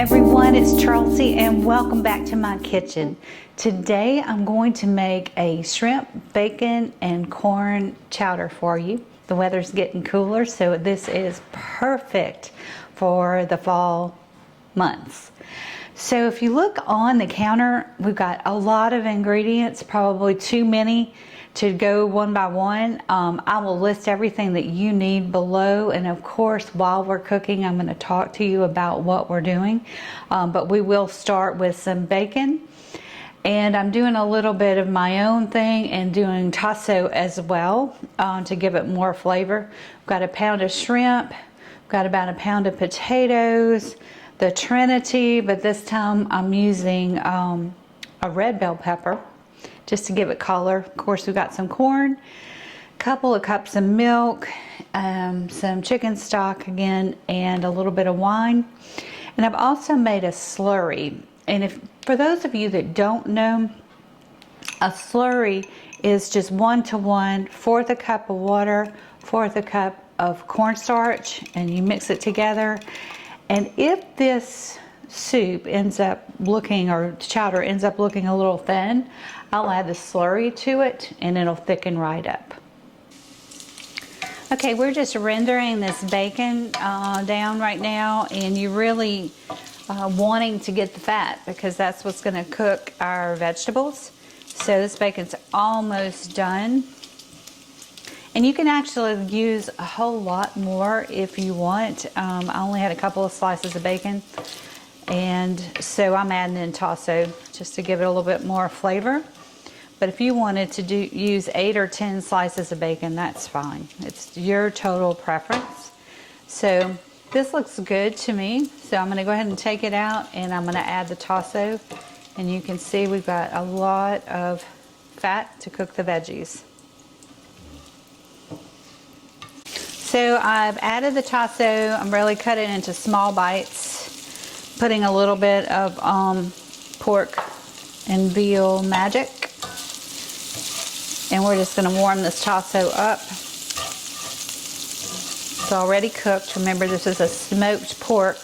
everyone, it's Chelsea and welcome back to my kitchen. Today I'm going to make a shrimp, bacon, and corn chowder for you. The weather's getting cooler, so this is perfect for the fall months. So if you look on the counter, we've got a lot of ingredients, probably too many to go one by one. I will list everything that you need below, and of course while we're cooking I'm going to talk to you about what we're doing, but we will start with some bacon, and I'm doing a little bit of my own thing and doing Tasso as well to give it more flavor. I've got a pound of shrimp, I've got about a pound of potatoes, the Trinity, but this time I'm using a red bell pepper just to give it color. Of course, we've got some corn, a couple of cups of milk, some chicken stock again, and a little bit of wine. And I've also made a slurry. And if for those of you that don't know, a slurry is just 1-to-1, fourth a cup of water, fourth a cup of cornstarch, and you mix it together. And if this soup ends up looking, or chowder ends up looking a little thin, I'll add the slurry to it and it'll thicken right up. Okay, we're just rendering this bacon down right now, and you're really wanting to get the fat because that's what's going to cook our vegetables. So this bacon's almost done. And you can actually use a whole lot more if you want. I only had a couple of slices of bacon, and so I'm adding in Tasso just to give it a little bit more flavor. But if you wanted to use 8 or 10 slices of bacon, that's fine. It's your total preference. So this looks good to me. So I'm going to go ahead and take it out, and I'm going to add the Tasso. And you can see we've got a lot of fat to cook the veggies. So I've added the Tasso. I'm really cutting it into small bites, putting a little bit of pork and veal magic. And we're just going to warm this Tasso up. It's already cooked. Remember, this is a smoked pork.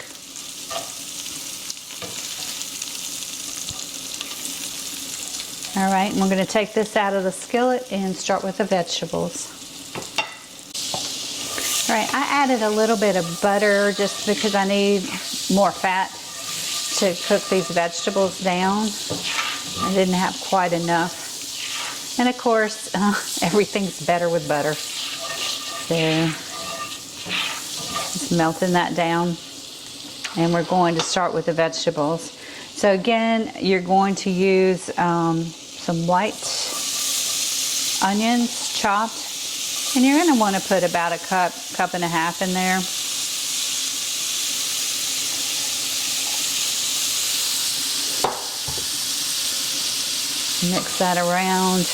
All right, and we're going to take this out of the skillet and start with the vegetables. All right, I added a little bit of butter just because I need more fat to cook these vegetables down. I didn't have quite enough. And of course, everything's better with butter. So just melting that down. And we're going to start with the vegetables. So again, you're going to use some white onions chopped. And you're going to want to put about a cup and a half in there. Mix that around.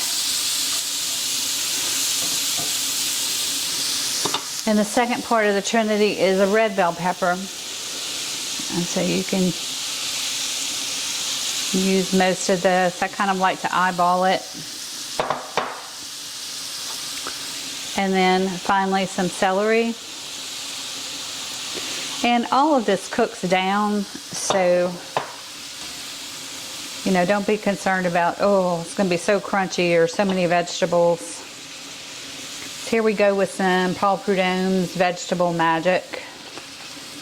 And the second part of the Trinity is a red bell pepper. And so you can use most of this. I kind of like to eyeball it. And then finally some celery. And all of this cooks down, so you know, don't be concerned about, oh, it's going to be so crunchy or so many vegetables. So here we go with some Paul Prudhomme's Vegetable Magic.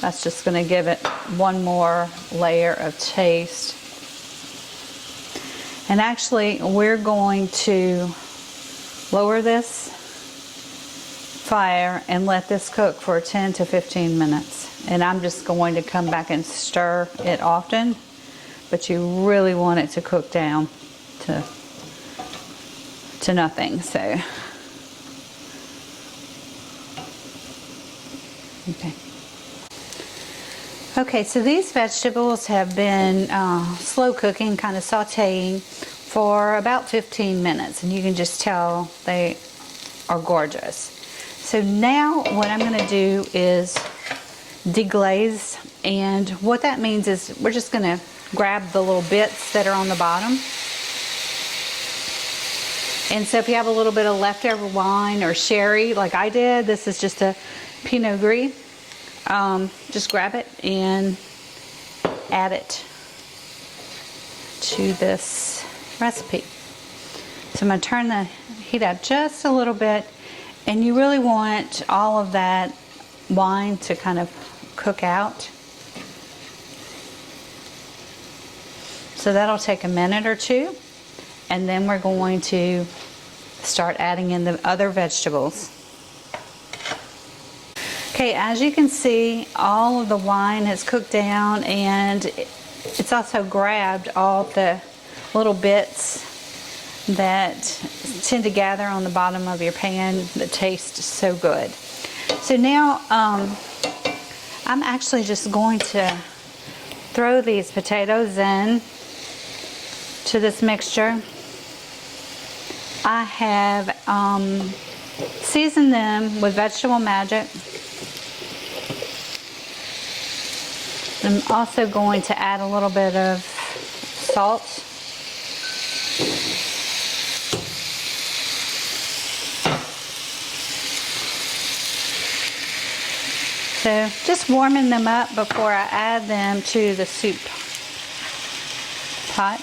That's just going to give it one more layer of taste. And actually, we're going to lower this fire and let this cook for 10 to 15 minutes. And I'm just going to come back and stir it often, but you really want it to cook down to nothing. So okay, so these vegetables have been slow cooking, kind of sauteing for about 15 minutes, and you can just tell they are gorgeous. So now what I'm going to do is deglaze, and what that means is we're just going to grab the little bits that are on the bottom. And so if you have a little bit of leftover wine or sherry like I did, this is just a Pinot Gris, just grab it and add it to this recipe. So I'm going to turn the heat up just a little bit, and you really want all of that wine to kind of cook out. So that'll take a minute or two, and then we're going to start adding in the other vegetables. Okay, as you can see, all of the wine has cooked down, and it's also grabbed all the little bits that tend to gather on the bottom of your pan that taste so good. So now I'm actually just going to throw these potatoes in to this mixture. I have seasoned them with Vegetable Magic. I'm also going to add a little bit of salt. So just warming them up before I add them to the soup pot.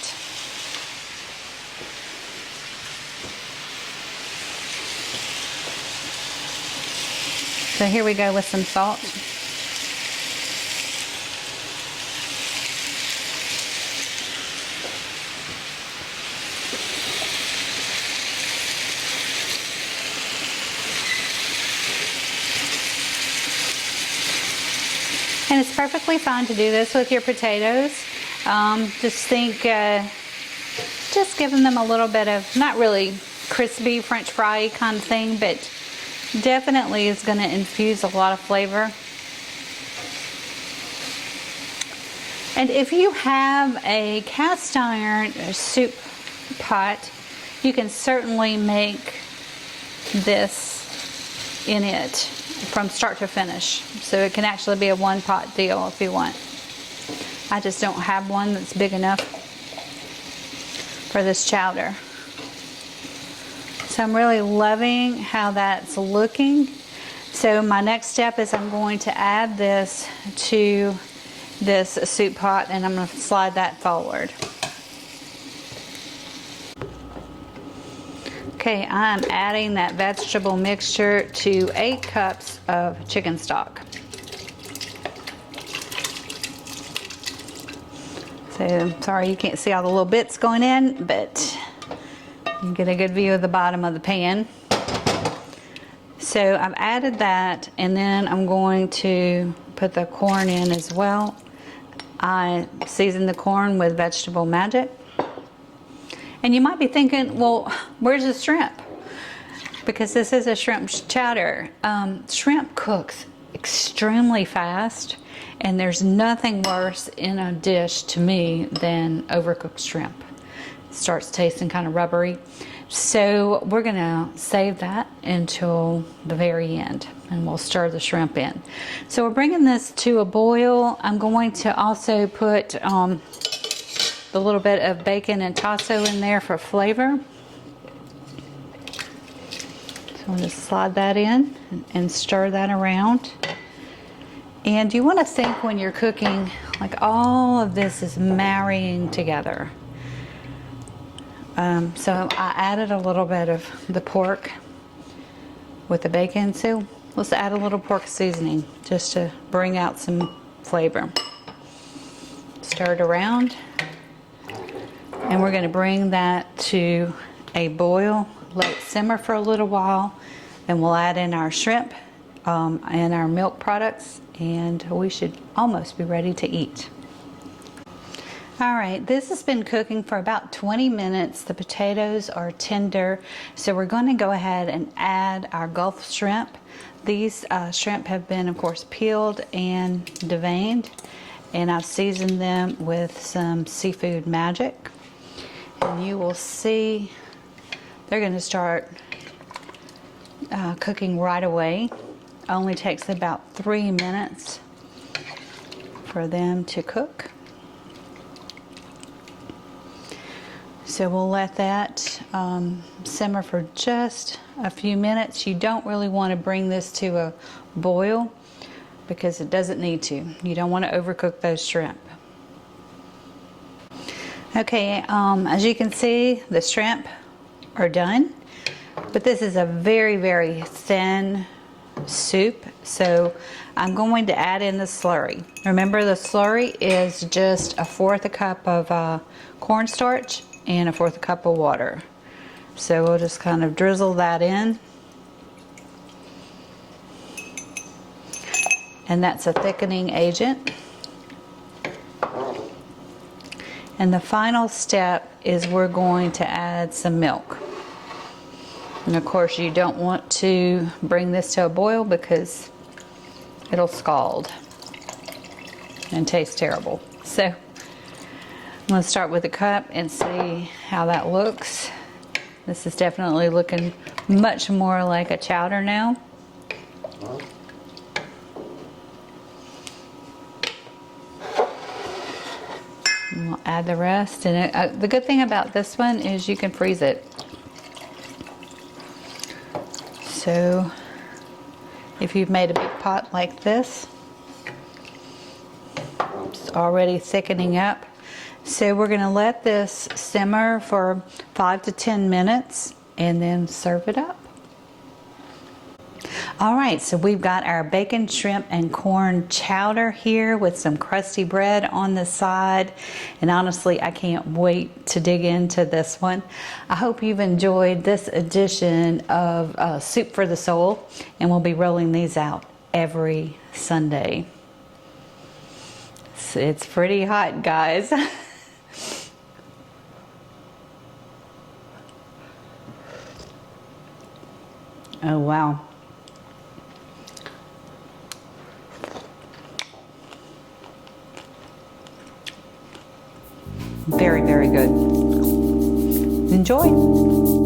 So here we go with some salt. And it's perfectly fine to do this with your potatoes. Just giving them a little bit of, not really crispy French fry kind of thing, but definitely is going to infuse a lot of flavor. And if you have a cast iron soup pot, you can certainly make this in it from start to finish. So it can actually be a one pot deal if you want. I just don't have one that's big enough for this chowder. So I'm really loving how that's looking. So my next step is I'm going to add this to this soup pot, and I'm going to slide that forward. Okay, I'm adding that vegetable mixture to 8 cups of chicken stock. So, sorry you can't see all the little bits going in, but you get a good view of the bottom of the pan. So I've added that, and then I'm going to put the corn in as well. I seasoned the corn with Vegetable Magic. And you might be thinking, well, where's the shrimp? Because this is a shrimp chowder. Shrimp cooks extremely fast, and there's nothing worse in a dish to me than overcooked shrimp. It starts tasting kind of rubbery. So we're gonna save that until the very end, and we'll stir the shrimp in. So we're bringing this to a boil. I'm going to also put the little bit of bacon and Tasso in there for flavor. So I'm going to slide that in and stir that around. And you want to think when you're cooking, like all of this is marrying together. So I added a little bit of the pork with the bacon. So let's add a little pork seasoning just to bring out some flavor. Stir it around. And we're going to bring that to a boil, let it simmer for a little while, then we'll add in our shrimp and our milk products, and we should almost be ready to eat. All right, this has been cooking for about 20 minutes. The potatoes are tender, so we're going to go ahead and add our Gulf shrimp. These shrimp have been, of course, peeled and deveined, and I've seasoned them with some Seafood Magic. And you will see they're going to start cooking right away. Only takes about 3 minutes for them to cook. So we'll let that simmer for just a few minutes. You don't really want to bring this to a boil because it doesn't need to. You don't want to overcook those shrimp. Okay, as you can see, the shrimp are done, but this is a very, very thin soup, so I'm going to add in the slurry. Remember, the slurry is just 1/4 cup of cornstarch and 1/4 cup of water. So we'll just kind of drizzle that in. And that's a thickening agent. And the final step is we're going to add some milk. And of course you don't want to bring this to a boil because it'll scald and taste terrible. So I'm going to start with a cup and see how that looks. This is definitely looking much more like a chowder now. And we'll add the rest. And the good thing about this one is you can freeze it. So if you've made a big pot like this, it's already thickening up. So we're going to let this simmer for 5 to 10 minutes and then serve it up. All right, so we've got our bacon, shrimp, and corn chowder here with some crusty bread on the side. And honestly, I can't wait to dig into this one. I hope you've enjoyed this edition of Soup for the Soul, and we'll be rolling these out every Sunday. It's pretty hot, guys. Oh, wow. Very, very good. Enjoy.